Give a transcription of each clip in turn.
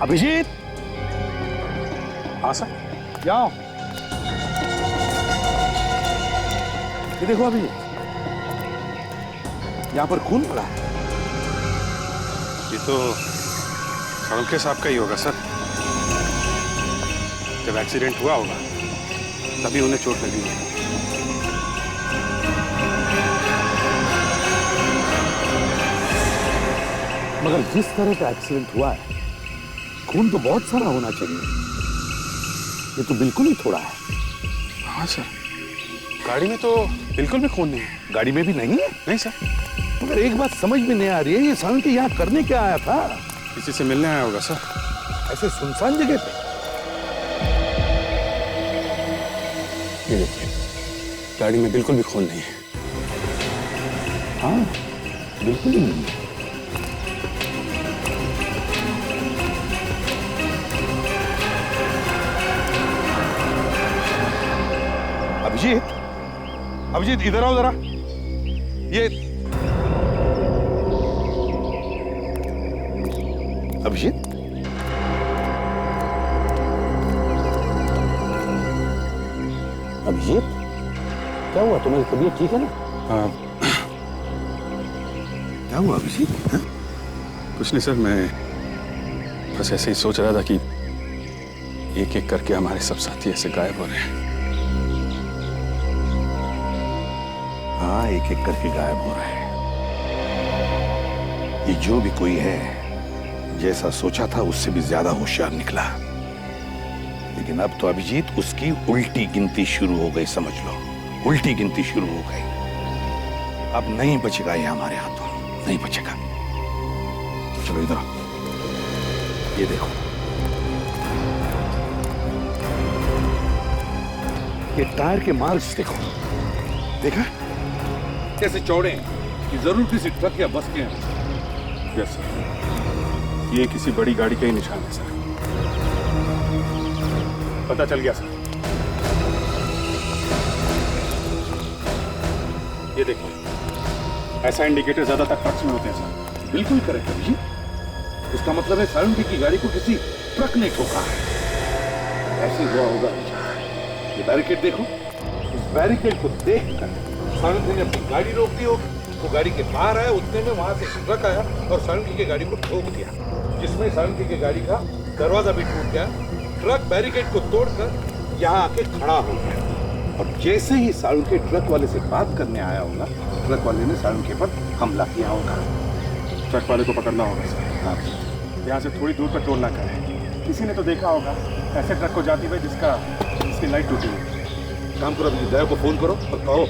अभिजीत। हाँ सर। जाओ। ये देखो अभिजीत, यहां पर खून पड़ा है। ये तो साळुंखे साहब का ही होगा सर। जब एक्सीडेंट हुआ होगा तभी उन्हें चोट लगी है। मगर जिस तरह का एक्सीडेंट हुआ है, खून तो बहुत सारा होना चाहिए। ये तो बिल्कुल ही थोड़ा है। हाँ सर, गाड़ी में तो बिल्कुल भी खून नहीं है। गाड़ी में भी नहीं है? नहीं सर। मगर एक बात समझ में नहीं आ रही है, ये साळुंखे यहाँ करने क्या आया था? किसी से मिलने आया होगा सर। ऐसे सुनसान जगह पे? ये देखिए, गाड़ी में बिल्कुल भी खून नहीं है। हाँ, बिल्कुल ही नहीं। अभिजीत, अभिजीत इधर आओ जरा। ये अभिजीत, अभिजीत क्या हुआ? तुम्हारी तबीयत ठीक है ना? क्या हुआ अभिजीत? कुछ नहीं सर, मैं बस ऐसे ही सोच रहा था कि एक एक करके हमारे सब साथी ऐसे गायब हो रहे हैं। हाँ, एक एक करके गायब हो रहे हैं। ये जो भी कोई है, जैसा सोचा था उससे भी ज्यादा होशियार निकला। लेकिन अब तो अभिजीत उसकी उल्टी गिनती शुरू हो गई, समझ लो। उल्टी गिनती शुरू हो गई। अब नहीं बचेगा ये हमारे हाथों, नहीं बचेगा। चलो इधर आओ। ये देखो, ये टायर के मार्क्स देखो। देखा कैसे चौड़े हैं कि जरूर किसी ट्रक या बस के हैं। यस सर, ये किसी बड़ी गाड़ी का ही निशान है सर। पता चल गया सर। ये देखिए, ऐसा इंडिकेटर ज्यादातर ट्रक्स में होते हैं सर। बिल्कुल करेक्ट अभिजीत। इसका मतलब है साळुंखे की गाड़ी को किसी ट्रक ने ठोका है। ऐसे हुआ होगा। ये बैरिकेड देखो, इस बैरिकेड को देखकर साळुंखे ने अपनी गाड़ी रोक दी होगी। वो गाड़ी के बाहर आया, उतने में वहां से ट्रक आया और साळुंखे की गाड़ी को ठोक दिया, जिसमें साळुंखे की गाड़ी का दरवाजा भी टूट गया। ट्रक बैरिकेड को तोड़कर यहाँ आके खड़ा हो गया और जैसे ही साळुंखे ट्रक वाले से बात करने आया होगा, ट्रक वाले ने साळुंखे पर हमला किया होगा। ट्रक वाले को पकड़ना होगा सर। हाँ, यहाँ से थोड़ी दूर पर टोल ना करें। किसी ने तो देखा होगा ऐसे ट्रक को जाते हुए जिसकी लाइट टूटी हुई। काम करो, अपनी ड्राइवर को फोन करो और कहो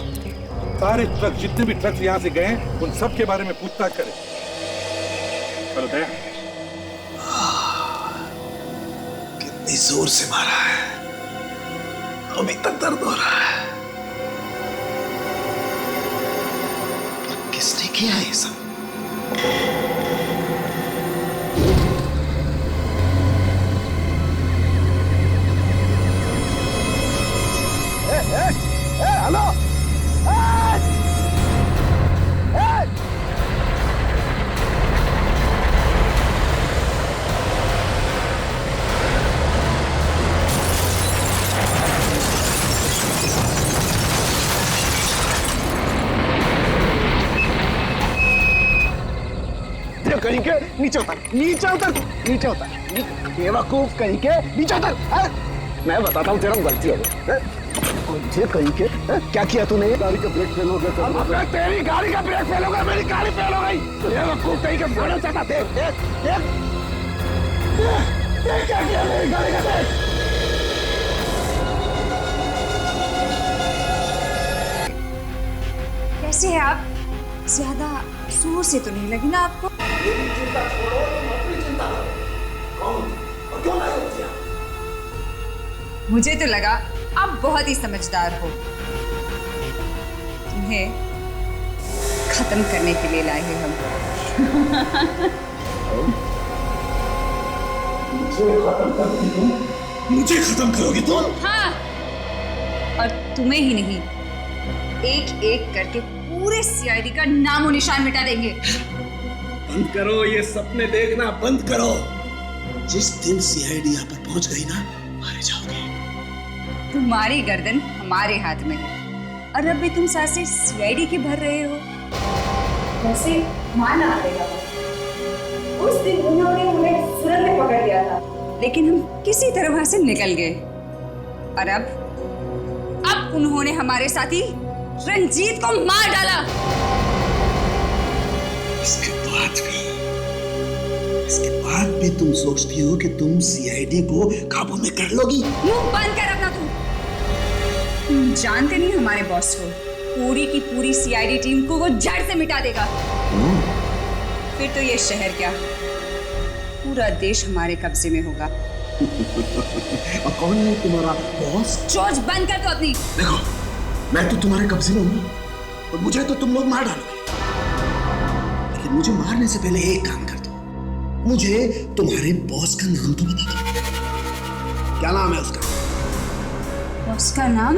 सारे ट्रक, जितने भी ट्रक यहाँ से गए हैं, उन सब के बारे में पूछताछ करें। चलो दया। कितनी जोर से मारा है, अभी तक दर्द हो रहा है। पर किसने किया ये सब? हेलो, कहीं के नीचे उतर, नीचे उतर, नीचे उतर। बेवकूफ कहीं के नीचे उतर। मैं बताता हूँ तेरा गलती हो गई। मुझे कहीं के क्या किया तूने? गाड़ी का ब्रेक फेल हो गया। तेरी गाड़ी का ब्रेक फेल हो गया, मेरी गाड़ी फेल हो गई। बेवकूफ कहीं के बोलना चाहता। देख देख देख देख क्या किया मेरी गाड़ी का। देख कैसे हैं आप? ज्यादा जोर से तो नहीं लगी ना आपको? चिंता छोड़ो, तुम अपनी चिंता करो। कौन और क्यों लाए हो? मुझे तो लगा आप बहुत ही समझदार हो। तुम्हें खत्म करने के लिए लाए हैं हम। मुझे खत्म करोगी तुम? हाँ, और तुम्हें ही नहीं, एक एक करके पूरे सीआईडी का नामो निशान मिटा देंगे। बंद करो ये सपने देखना, बंद करो। जिस दिन सीआईडी यहाँ पर पहुंच गई ना, मारे जाओगे। तुम्हारी गर्दन हमारे हाथ में है और अब भी तुम सांसें सीआईडी की भर रहे हो। वैसे मानना पड़ेगा, उस दिन उन्होंने उन्हें सुरंग में पकड़ लिया था, लेकिन हम किसी तरह वहां से निकल गए। और अब उन्होंने हमारे साथी रंजीत को मार डाला। इसके बाद भी तुम सोचती हो कि तुम सीआईडी को काबू में कर लोगी? मुंह बंद कर अपना। तुम जानते नहीं हमारे बॉस को, पूरी की पूरी सीआईडी टीम को वो जड़ से मिटा देगा। फिर तो ये शहर क्या, पूरा देश हमारे कब्जे में होगा। और कौन है तुम्हारा बॉस? चोच बंद कर दो अपनी। देखो, मैं तो तुम्हारे कब्जे में हूँ और मुझे तो तुम लोग मार डालोगे, लेकिन मुझे मारने से पहले एक काम कर दो, मुझे तुम्हारे बॉस का नाम तो बता दो। क्या नाम है उसका? बॉस का नाम?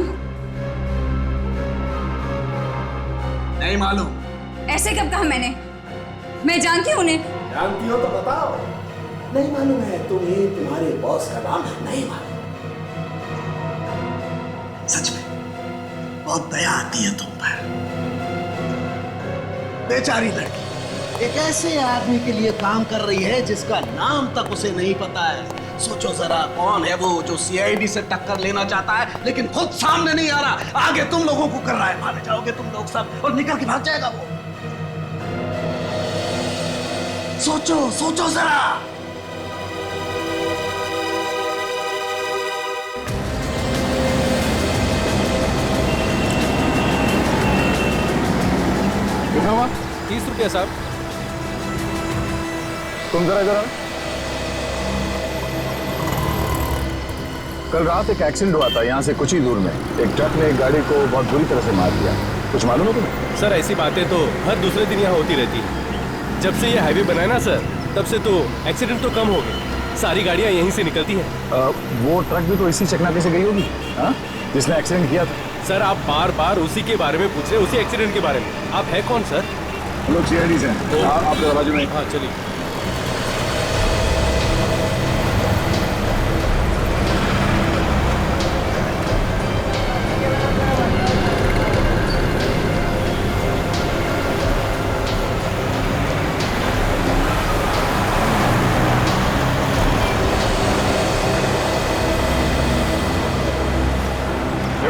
नहीं मालूम। ऐसे कब कहा मैंने? मैं जानती हूँ उन्हें। जानती हो तो बताओ। नहीं मालूम है तुम्हें तुम्हारे बॉस का नाम? नहीं मालूम। सच में बहुत दया आती है तुम पर। बेचारी लड़की एक ऐसे आदमी के लिए काम कर रही है जिसका नाम तक उसे नहीं पता है। सोचो जरा, कौन है वो जो सीआईडी से टक्कर लेना चाहता है लेकिन खुद सामने नहीं आ रहा, आगे तुम लोगों को कर रहा है। मारे जाओगे तुम लोग सब और निकल के भाग जाएगा वो। सोचो सोचो जरा। कितना हुआ? 30 रुपया साहब। तुम जरा इधर आओ। कल रात एक एक्सीडेंट हुआ था यहाँ से कुछ ही दूर में। एक ट्रक ने एक गाड़ी को बहुत बुरी तरह से मार दिया। कुछ मालूम है तुम्हें? सर ऐसी बातें तो हर दूसरे दिन यहाँ होती रहती है। जब से ये हाईवे बना है ना सर, तब से तो एक्सीडेंट तो कम हो गए। सारी गाड़ियाँ यहीं से निकलती हैं। वो ट्रक भी तो इसी चकनाके से गई होगी, हाँ? जिसने एक्सीडेंट किया था। सर आप बार बार उसी के बारे में पूछ रहे हैं, उसी एक्सीडेंट के बारे में। आप है कौन सर? हम लोग सीआईडी से हैं। आप जरा बाजू में। हाँ चलिए।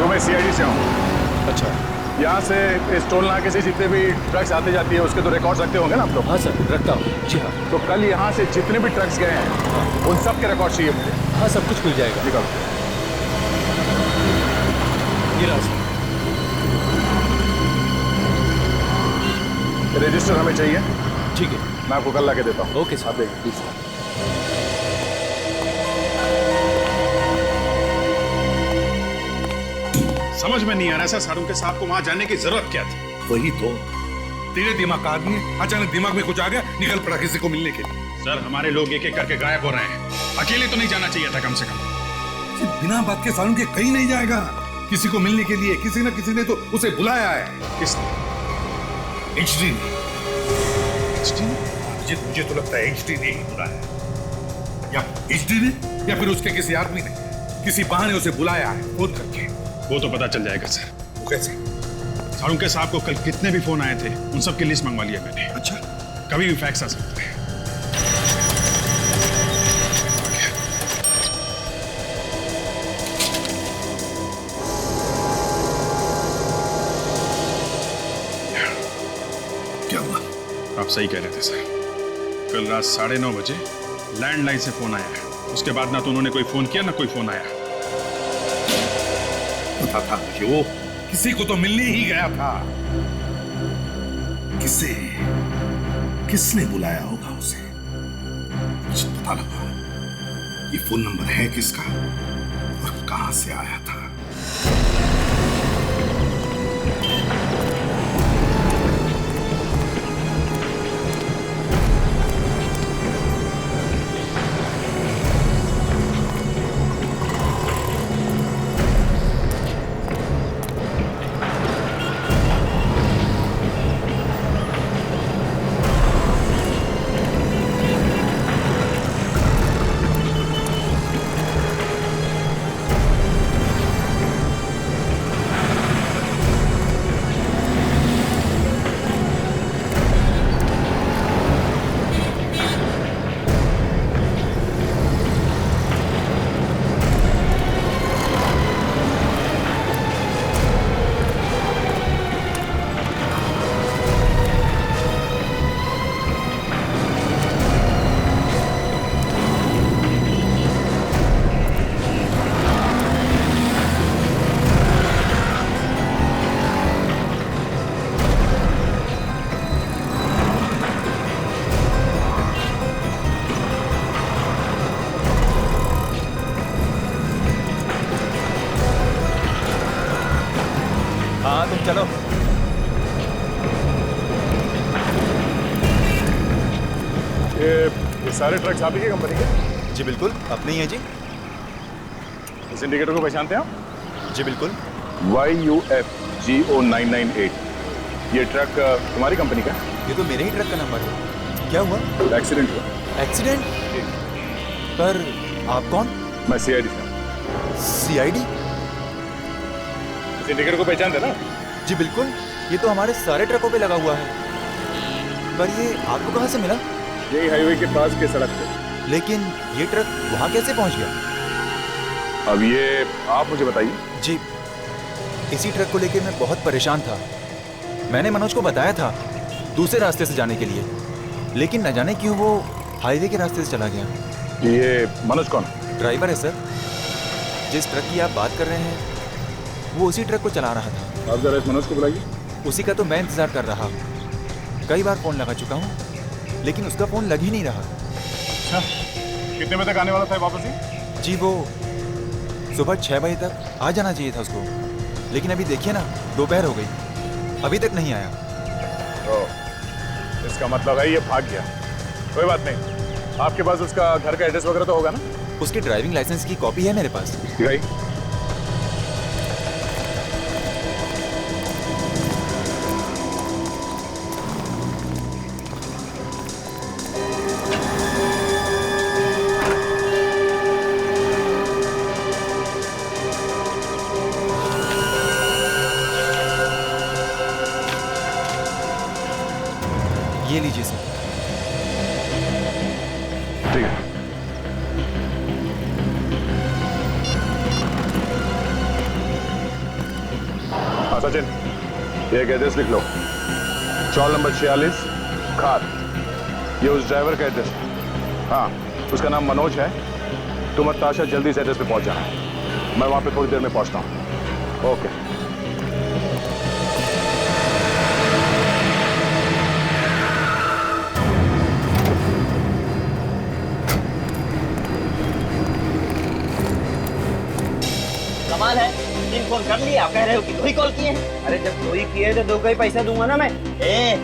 मैं सीआईडी से हूँ। अच्छा, यहाँ से इस टोल नाके से जितने भी ट्रक्स आते जाती है उसके तो रिकॉर्ड रखते होंगे ना आप लोग? हाँ सर रखता हूँ। जी हाँ। तो कल यहाँ से जितने भी ट्रक्स गए हैं उन सब के रिकॉर्ड चाहिए मुझे। हाँ सब कुछ मिल जाएगा। निकालो। ये रहा सर। रजिस्टर हमें चाहिए। ठीक है, मैं आपको कल ला के देता हूँ। Okay sir. आप देखिए प्लीज। समझ में नहीं आ रहा सर, सारुण के साहब को वहां जाने की जरूरत क्या थी? वही तो, तेरे दिमाग का आदमी है, अचानक दिमाग में कुछ आ गया, निकल पड़ा किसी को मिलने के लिए। सर हमारे लोग एक एक करके गायब हो रहे हैं, अकेले तो नहीं जाना चाहिए था कम से कम। बिना बात के सारुण के कहीं नहीं जाएगा। किसी को मिलने के लिए किसी न किसी ने तो उसे बुलाया है। किसने? एचडी ने। मुझे तो लगता है एचडी ने ही बुलाया। या एचडी ने या फिर उसके किसी आदमी ने किसी बहाने उसे बुलाया है फोन करके। वो तो पता चल जाएगा सर। वो कैसे? सारुण के साहब को कल कितने भी फोन आए थे उन सब की लिस्ट मंगवा लिया मैंने। अच्छा, कभी भी फैक्स आ सकता है। क्या हुआ? आप सही कह रहे थे सर। कल रात 9:30 बजे लैंडलाइन से फोन आया है। उसके बाद ना तो उन्होंने कोई फोन किया ना कोई फोन आया। पता था कि वो किसी को तो मिलने ही गया था। किसने बुलाया होगा उसे? मुझे पता लगा ये फोन नंबर है किसका और कहां से आया था। चलो। ये सारे ट्रक्स आप ही की कंपनी के? जी बिल्कुल, अपने ही है जी। इस इंडिकेटर को पहचानते हैं आप? जी बिल्कुल। YUFGO998। ये ट्रक तुम्हारी कंपनी का? ये तो मेरे ही ट्रक का नंबर है। क्या हुआ? एक्सीडेंट हुआ। एक्सीडेंट? पर आप कौन? मैं CID से। CID? इस इंडिकेटर को पहचानते ना? जी बिल्कुल, ये तो हमारे सारे ट्रकों पे लगा हुआ है। पर ये आपको कहाँ से मिला? यही हाईवे के पास के सड़क पे। लेकिन ये ट्रक वहाँ कैसे पहुँच गया? अब ये आप मुझे बताइए। जी, इसी ट्रक को लेकर मैं बहुत परेशान था। मैंने मनोज को बताया था दूसरे रास्ते से जाने के लिए, लेकिन न जाने क्यों वो हाईवे के रास्ते से चला गया। ये मनोज कौन? ड्राइवर है सर। जिस ट्रक की आप बात कर रहे हैं वो उसी ट्रक को चला रहा था। आप जरा इस मनोज को बुलाइए। उसी का तो मैं इंतजार कर रहा हूँ। कई बार फोन लगा चुका हूँ, लेकिन उसका फोन लग ही नहीं रहा। अच्छा, कितने बजे तक आने वाला था वापस ही? जी वो सुबह 6 बजे तक आ जाना चाहिए था उसको, लेकिन अभी देखिए ना, दोपहर हो गई, अभी तक नहीं आया। इसका मतलब है ये भाग गया। कोई बात नहीं, आपके पास उसका घर का एड्रेस वगैरह तो होगा ना? उसकी ड्राइविंग लाइसेंस की कॉपी है मेरे पास। दिखाई। ये लीजिए सर। ठीक है। हाँ सचिन, ये एक एड्रेस लिख लो। चौल नंबर 46 खाद। ये उस ड्राइवर का एड्रेस है। हाँ, उसका नाम मनोज है। तुम और ताशा जल्दी से एड्रेस पे पहुंच जाना। मैं वहां पे थोड़ी देर में पहुंचता हूँ। ओके। कमाल है, 3 फोन कर लिए, आप कह रहे हो कि 2 ही कॉल किए हैं। अरे जब 2 ही किए तो 2 का ही पैसा दूंगा ना मैं। ए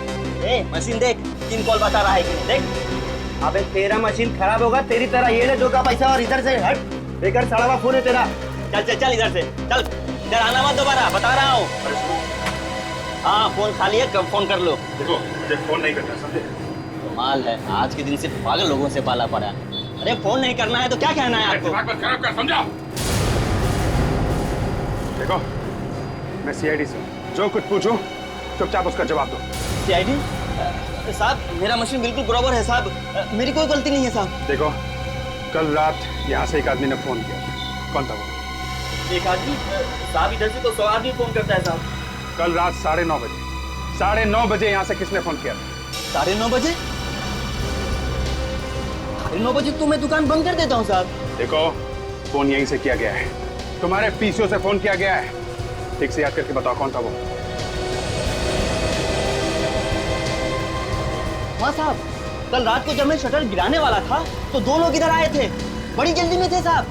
मशीन देख, 3 कॉल बता रहा है कि नहीं, देख। अबे तेरा मशीन खराब होगा, तेरी तरह ये ले 2 का पैसा और इधर से हट। बेकार सड़ा हुआ फोन है तेरा। चल चल चल इधर से, चल इधर आना मत दोबारा, बता रहा हूँ। हाँ फोन खाली है, कब फोन कर लो। देखो, मुझे फोन नहीं करना, समझे? कमाल है, आज के दिन से पागल लोगों से पाला पड़ा है। अरे फोन नहीं करना है तो क्या कहना है आपको? दिमाग मत खराब कर, समझा? देखो, मैं CID से हूं। जो कुछ पूछूं चुपचाप उसका जवाब दो। CID? साहब मेरा मशीन बिल्कुल बराबर है साहब, मेरी कोई गलती नहीं है साहब। देखो, कल रात यहाँ से एक आदमी ने फोन किया था। कौन था वो? एक आदमी? साहब इधर से तो 100 आदमी फोन करता है साहब। कल रात 9:30 बजे, 9:30 बजे यहाँ से किसने फोन किया था? 9:30 बजे? 9:30 बजे तो मैं दुकान बंद कर देता हूँ साहब। देखो, फोन यहीं से किया गया है। तुम्हारे PCO से फोन किया गया है। ठीक से याद करके बताओ कौन था वो। हाँ साहब, कल रात को जब मैं शटर गिराने वाला था तो 2 लोग इधर आए थे, बड़ी जल्दी में थे साहब,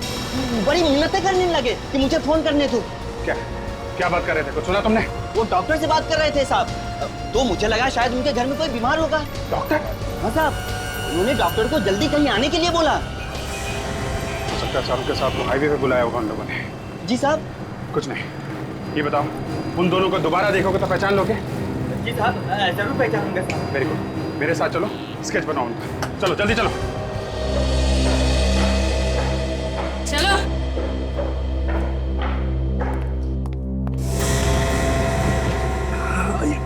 बड़ी मिन्नतें करने लगे कि मुझे फोन करने दो। क्या बात कर रहे थे, कुछ सुना तुमने? वो डॉक्टर से बात कर रहे थे साहब, तो मुझे लगा शायद उनके घर में कोई बीमार होगा। डॉक्टर? हाँ साहब, उन्होंने डॉक्टर को जल्दी कहीं आने के लिए बोला। सबका साहब के साथ हाईवे पे बुलाया होगा उन लोगों ने। जी साहब। कुछ नहीं, ये बताओ, उन दोनों को दोबारा देखोगे तो पहचान लोगे? जी साहब, जरूर पहचानूंगा साहब। वेरी गुड, मेरे साथ चलो, स्केच बनाओ उनका। चलो जल्दी चलो। चलो।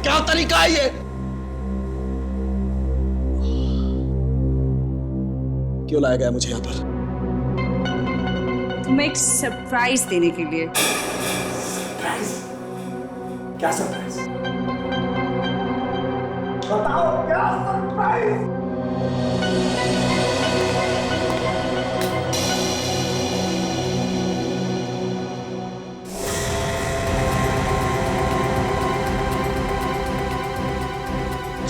क्या तरीका है ये? क्यों लाया गया मुझे यहाँ पर? तुम्हें एक सरप्राइज देने के लिए। क्या सरप्राइज? बताओ क्या सरप्राइज?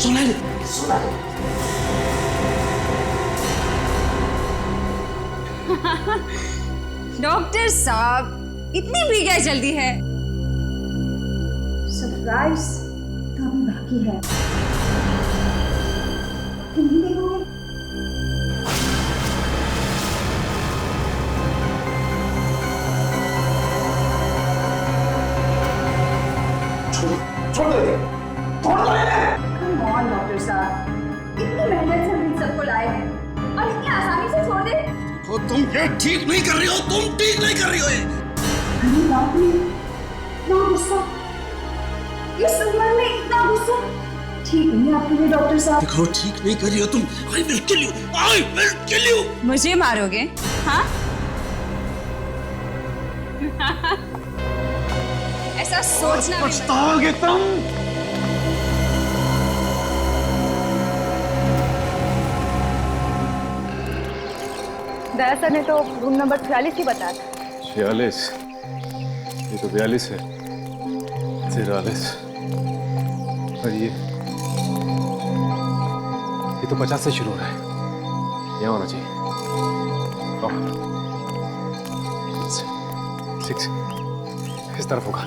सुना ले। डॉक्टर साहब, इतनी भी क्या जल्दी है? सुनो, सरप्राइज तो अभी बाकी है। तुम नहीं देखोगे? छोड़ दे, छोड़ दो इन्हें। Come on, डॉक्टर साहब, इतनी मेहनत से हम इन सबको लाए हैं और इतनी आसानी से छोड़ दे? तो तुम ये ठीक नहीं कर रही हो, तुम ठीक नहीं कर रही हो ये। अरे बाप रे, इतना गुस्सा, इस उम्र में इतना गुस्सा ठीक नहीं आपके लिए डॉक्टर साहब। देखो ठीक नहीं कर रही हो तुम। I will kill you, I will kill you। मुझे मारोगे? हाँ? ऐसा सोचना भी मत। पछताओगे तुम। दया सर ने तो रूम नंबर 46 ही बताया था। 46? ये तो 42 है। 43 और ये तो 50 से शुरू हो रहा है। यहाँ होना चाहिए। 6 इस तरफ होगा।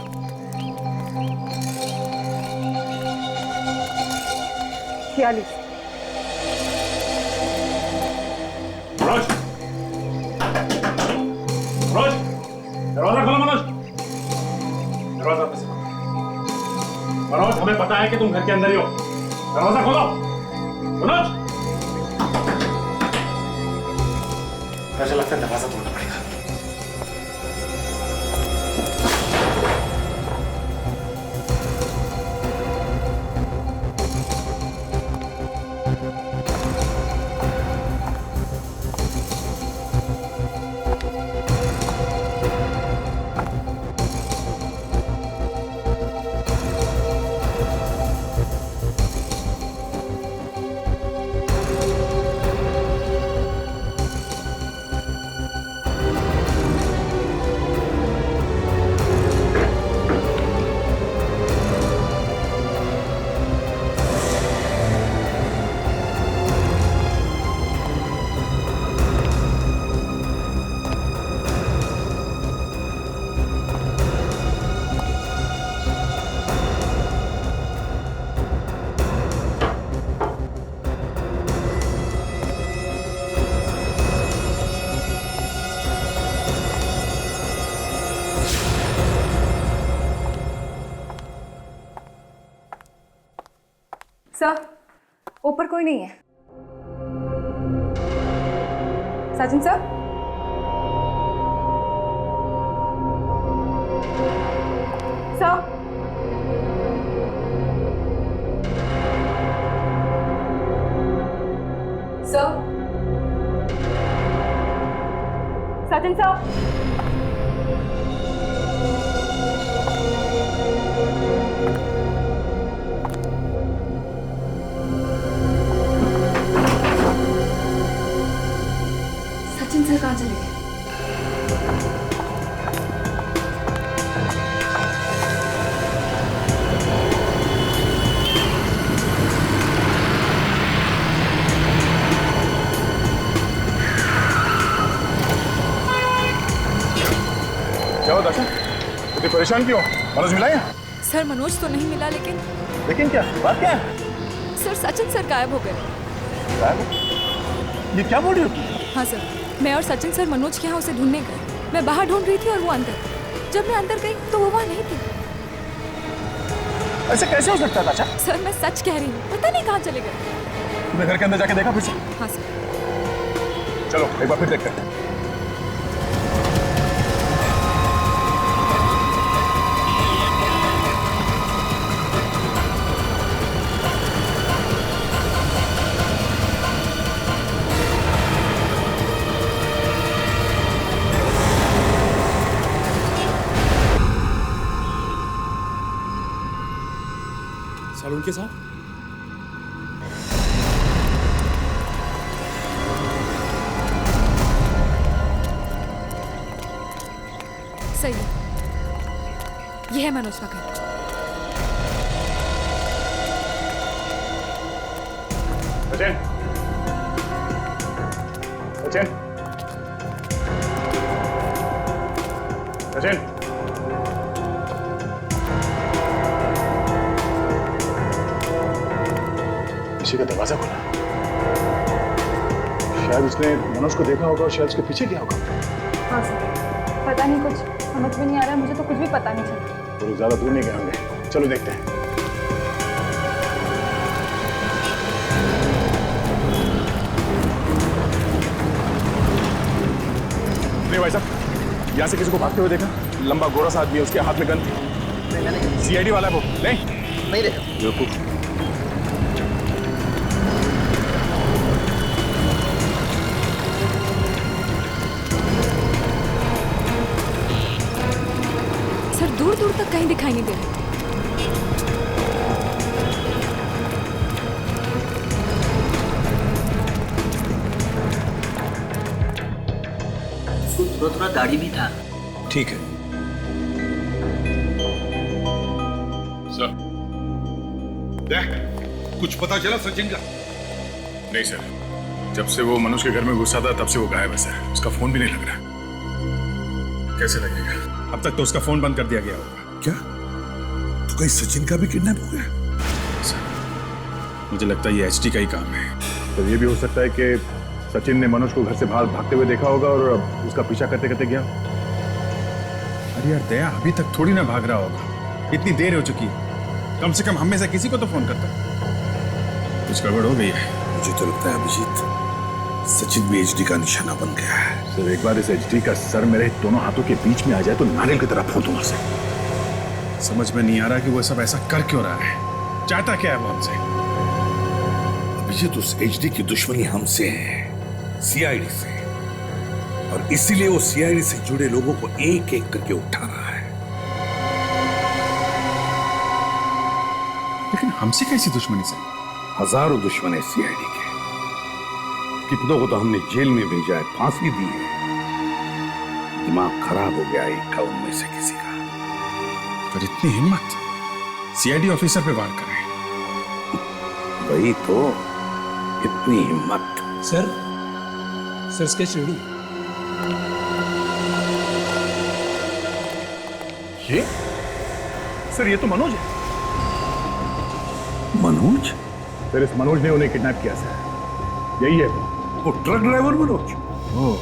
मनोज, मनोज, दरवाजा खोलो मनोज। दरवाजा कैसे खोलो? मनोज, हमें पता है कि तुम घर के अंदर ही हो। दरवाजा खोलो मनोज। मुझे लगता है दरवाजा तोड़ना पड़ेगा। सर, ऊपर कोई नहीं है। Sachin sir? Sir? Sir? Sachin sir? Sachin sir कहाँ चले गए? क्या हो दर्शन, इतनी परेशान क्यों? मनोज मिला है? सर मनोज तो नहीं मिला, लेकिन क्या बात क्या है? सर सचिन सर गायब हो गए। ये क्या बोल रही हो तुम? हाँ सर, मैं और सचिन सर मनोज के यहाँ उसे ढूंढने गए। मैं बाहर ढूंढ रही थी और वो अंदर। जब मैं अंदर गई तो वो वहाँ नहीं थी। ऐसे कैसे हो सकता है दाचा? सर मैं सच कह रही हूँ, पता नहीं कहाँ चले गए। तुमने घर के अंदर जाके देखा फिर से? हाँ सर। चलो एक बार फिर देखते हैं। सालून के साथ सही है, यह है मनोज का घर। सचिन, सचिन, सचिन, किसी का दरवाजा खुला है। शायद उसने मनोज को देखा होगा और शायद उसके पीछे गया होगा। हाँ सर, पता नहीं, कुछ समझ में नहीं आ रहा है, मुझे तो कुछ भी पता नहीं चला। तो ज्यादा दूर नहीं गए होंगे, चलो देखते हैं। नहीं भाई साहब, यहाँ से किसी को भागते हुए देखा? लंबा गोरा सा आदमी है, उसके हाथ में गन थी। सीआईडी वाला है वो। नहीं देखा। सर दूर दूर तक कहीं दिखाई नहीं दे रहा। थोड़ा दाढ़ी भी था। ठीक है सर। देख, कुछ पता चला सचिन का? नहीं सर, जब से वो मनोज के घर में घुसा था तब से वो गायब है सर। उसका फोन भी नहीं लग रहा। कैसे लगेगा? अब तक तो उसका फोन बंद कर दिया गया होगा। क्या तो कहीं सचिन का भी किडनैप हो गया? सर मुझे लगता है ये एचडी का ही काम है। तो ये भी हो सकता है कि सचिन ने मनोज को घर से बाहर भागते हुए देखा होगा और उसका पीछा करते करते गया। अरे यार दया अभी तक थोड़ी ना भाग रहा होगा, इतनी देर हो चुकी है। कम से कम हम में से किसी को तो फोन करता। कुछ गड़बड़ हो गई है। मुझे तो लगता है अभिजीत, सचिन भी एचडी का निशाना बन गया है। सर एक बार इस एचडी का सर मेरे दोनों हाथों के बीच में आ जाए तो नारियल की तरह फोड़ दूंगा सर। समझ में नहीं आ रहा कि वो सब ऐसा कर क्यों रहा है, चाहता क्या है वो हमसे। अभिजीत, उस एचडी की दुश्मनी हमसे है, सीआईडी से, और इसीलिए वो सीआईडी से जुड़े लोगों को एक एक करके उठा रहा है। लेकिन हमसे कैसी दुश्मनी सर? हजारों दुश्मन है सीआईडी के। कितनों को तो हमने जेल में भेजा है, फांसी दी है। दिमाग खराब हो गया एक का उनमें से किसी का। पर इतनी हिम्मत सीआईडी ऑफिसर पे वार कर रहे हैं। वही तो, इतनी हिम्मत। Sir sketch ready. ये सर, ये तो मनोज है। मनोज? सर इस मनोज ने उन्हें किडनैप किया सर। यही है वो ट्रक ड्राइवर मनोज। ओह,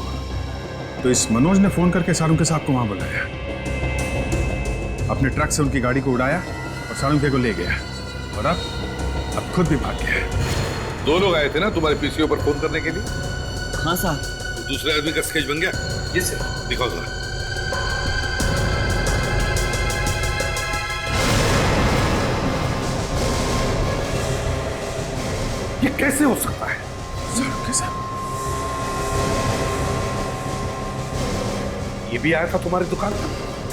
तो इस मनोज ने फोन करके सारुंके साहब को वहां बुलाया, अपने ट्रक से उनकी गाड़ी को उड़ाया और सारुंके को ले गया, और अब खुद भी भाग गया। दो लोग आए थे ना तुम्हारे पीसीओ पर फोन करने के लिए? हाँ साहब। तो दूसरे आदमी का स्केच बन गया? Yes sir. दिखाओ जरा। ये कैसे हो सकता है? सारुंके साहब ये भी आया था तुम्हारी दुकान पर?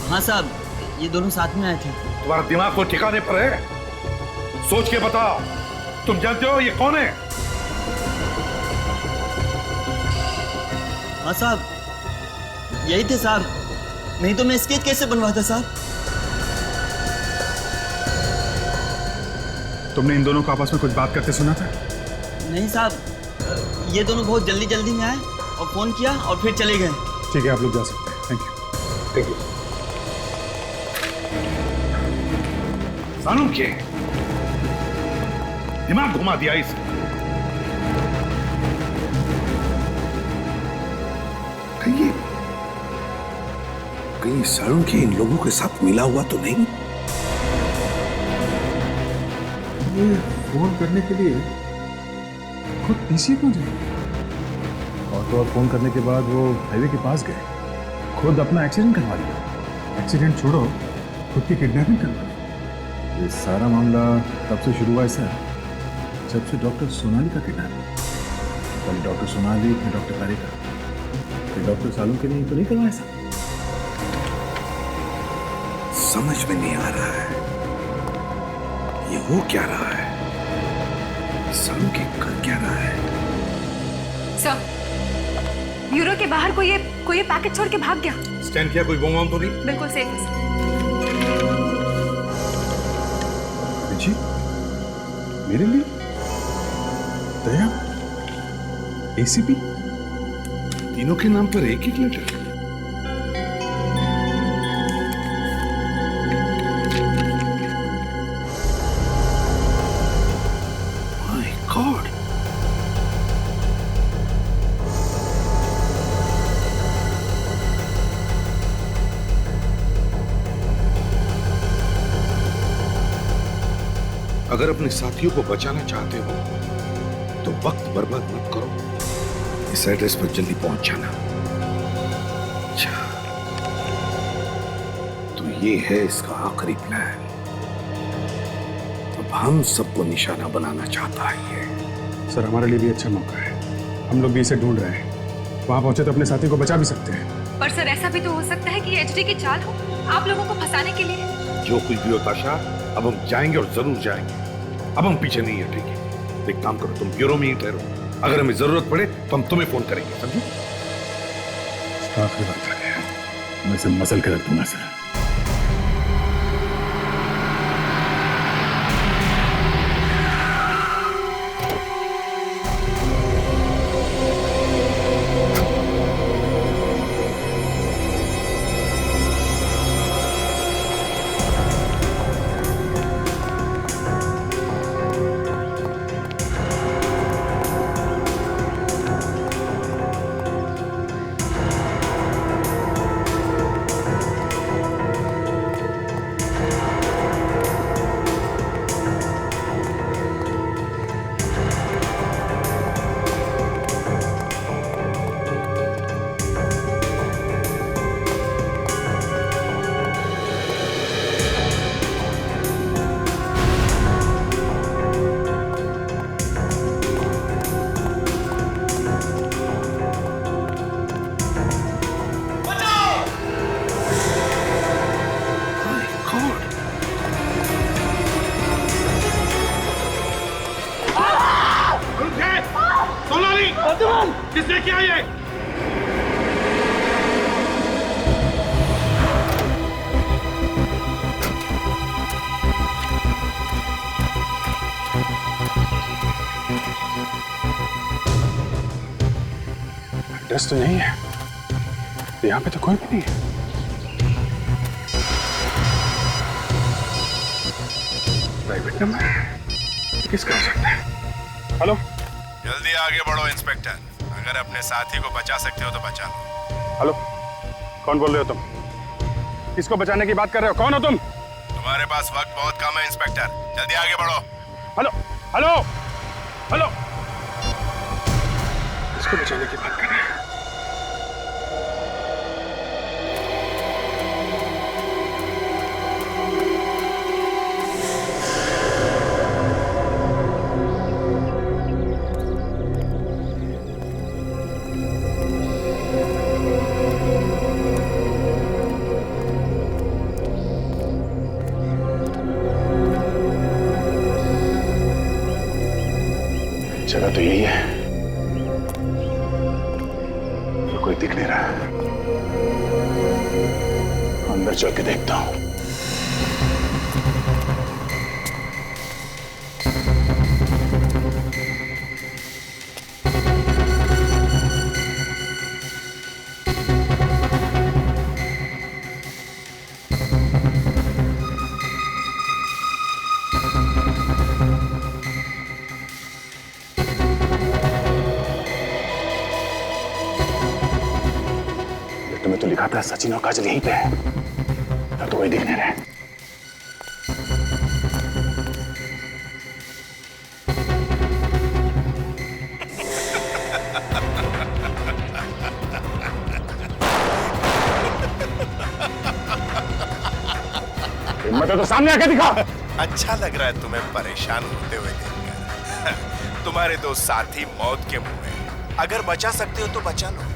हाँ साहब, ये दोनों साथ में आए थे। तुम्हारा दिमाग तो ठिकाने पर है? सोच के बताओ, तुम जानते हो ये कौन है? हाँ साहब, यही थे साहब, नहीं तो मैं स्केच कैसे बनवाता साहब? तुमने इन दोनों को आपस में कुछ बात करते सुना था? नहीं साहब, ये दोनों बहुत जल्दी जल्दी में आए और फोन किया और फिर चले गए। ठीक है, आप लोग जा सकते हैं। Thank you. Thank you. सारुंके, दिमाग घुमा दिया इस। कहीं सारुंके इन लोगों के साथ मिला हुआ तो नहीं? ये फोन करने के लिए खुद पीसी पहुंच गए, और तो और फोन करने के बाद वो हाईवे के पास गए, खुद अपना एक्सीडेंट करवा लिया। एक्सीडेंट छोड़ो, खुद की किडनैपिंग करवा ली। ये सारा मामला तब से शुरू हुआ है सर, जब से डॉक्टर सोनाली का किडनैप। पहले डॉक्टर सोनाली, फिर डॉक्टर कारिका, फिर डॉक्टर सालुंके ने तो नहीं करवाया सर। समझ में नहीं आ रहा है ये हो क्या रहा है, सारुंके कर क्या रहा है? सर, ब्यूरो के बाहर कोई ये पैकेट छोड़ के भाग गया। स्टैंड किया? कोई बम वम तो नहीं? बिल्कुल सेफ है सर। जी, मेरे लिए दया, एसीपी, तीनों के नाम पर एक एक लेटर। माय गॉड, अगर अपने साथियों को बचाना चाहते हो तो वक्त बर्बाद मत करो, इस एड्रेस पर जल्दी पहुंच जाना। अच्छा, तो ये है इसका आखिरी प्लान। अब हम सबको निशाना बनाना चाहता है ये। सर हमारे लिए भी अच्छा मौका है, हम लोग भी इसे ढूंढ रहे हैं। वहां पहुंचे तो अपने साथी को बचा भी सकते हैं। पर सर ऐसा भी तो हो सकता है कि एचडी की चाल हो, आप लोगों को फंसाने के लिए। जो कुछ भी हो ताशा, अब हम जाएंगे और जरूर जाएंगे। अब हम पीछे नहीं हटेंगे। एक काम करो, तुम ब्यूरो में ही ठहरो, अगर हमें जरूरत पड़े तो हम तुम्हें फोन करेंगे, समझे? आखिरी बात है, मैं इसे मसल के रख दूंगा सर। किसने किया ये? एड्रेस तो यही है, यहाँ पे तो कोई भी नहीं है। प्राइवेट नंबर किसका हो सकता है? हेलो, जल्दी आगे बढ़ो इंस्पेक्टर, अगर अपने साथी को बचा सकते हो तो बचा लो। हेलो, कौन बोल रहे हो तुम? किसको बचाने की बात कर रहे हो? कौन हो तुम? तुम्हारे पास वक्त बहुत कम है इंस्पेक्टर, जल्दी आगे बढ़ो। हेलो हेलो हेलो, किसको बचाने की बात कर रहे हैं? जगह तो यही है, तो कोई दिख नहीं रहा। अंदर चल के देखता हूं। तुम्हें तो लिखा था सचिन और काजल यहीं पे है, तब तो कोई दिख नहीं रहा। हिम्मत है तो सामने आके दिखा। अच्छा लग रहा है तुम्हें परेशान होते हुए देखकर। तुम्हारे दो साथी मौत के मुंह में, अगर बचा सकते हो तो बचा लो।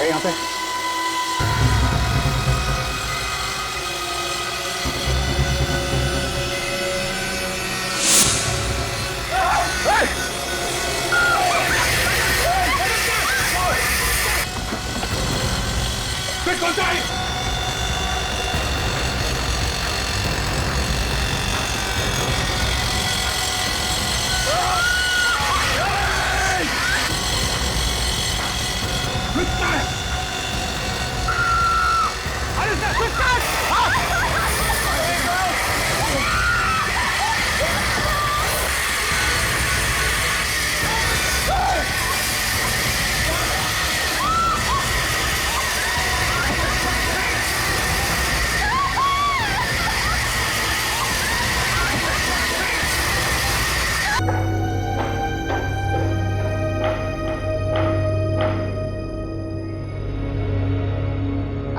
है यहाँ पे?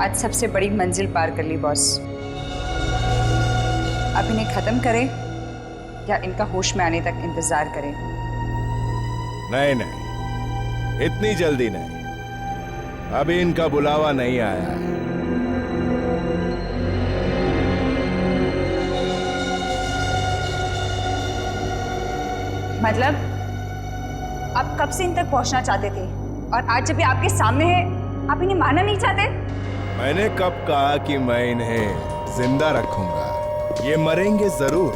आज सबसे बड़ी मंजिल पार कर ली बॉस। अब इन्हें खत्म करें या इनका होश में आने तक इंतजार करें? नहीं नहीं, इतनी जल्दी नहीं। अभी इनका बुलावा नहीं आया है। मतलब आप कब से इन तक पहुंचना चाहते थे और आज जब ये आपके सामने है आप इन्हें मारना नहीं चाहते? मैंने कब कहा कि मैं इन्हें जिंदा रखूंगा? ये मरेंगे जरूर,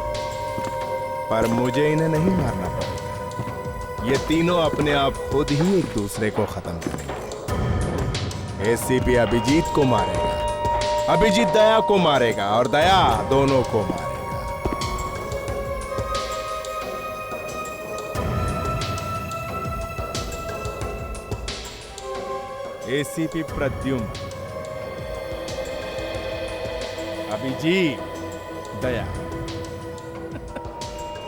पर मुझे इन्हें नहीं मारना पड़ेगा। ये तीनों अपने आप खुद ही एक दूसरे को खत्म करेंगे। एसीपी अभिजीत को मारेगा, अभिजीत दया को मारेगा और दया दोनों को मारेगा। एसीपी प्रद्युम्न, अभिजीत, दया,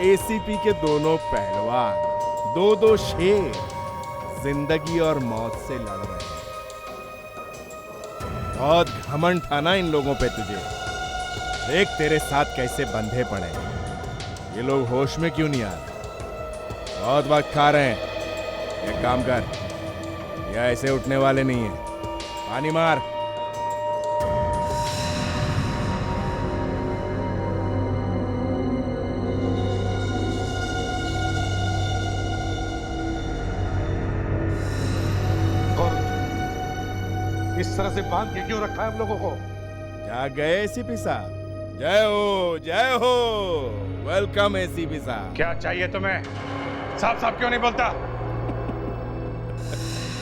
एसीपी के दोनों पहलवान, दो शेर जिंदगी और मौत से लड़ रहे हैं। बहुत घमंड था ना इन लोगों पे तुझे। देख तेरे साथ कैसे बंधे पड़े। ये लोग होश में क्यों नहीं आ रहे? बहुत वक्त खा रहे हैं। एक काम कर, ये ऐसे उठने वाले नहीं है। पानी मार। इस तरह से बांध के क्यों रखा है हम लोगों को? क्या गए एसीपी साहब? जय हो, जय हो। वेलकम एसीपी साहब। क्या चाहिए तुम्हें? साफ साफ क्यों नहीं बोलता?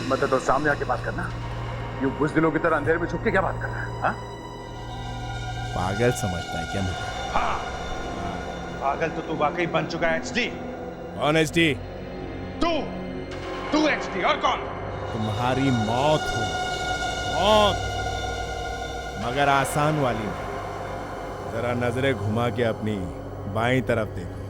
मतलब तो सामने आके बात करना। यूं बुज़दिलों की तरह अंधेरे में छुप के क्या बात कर रहा है? हाँ? पागल समझता है क्या मुझे? हाँ, पागल तो तू वाकई बन चुका है एचडी। कौन एचडी? तू एचडी और कौन? तुम्हारी मौत हो, मौत, मगर आसान वाली नहीं। जरा नजरें घुमा के अपनी बाईं तरफ देखो।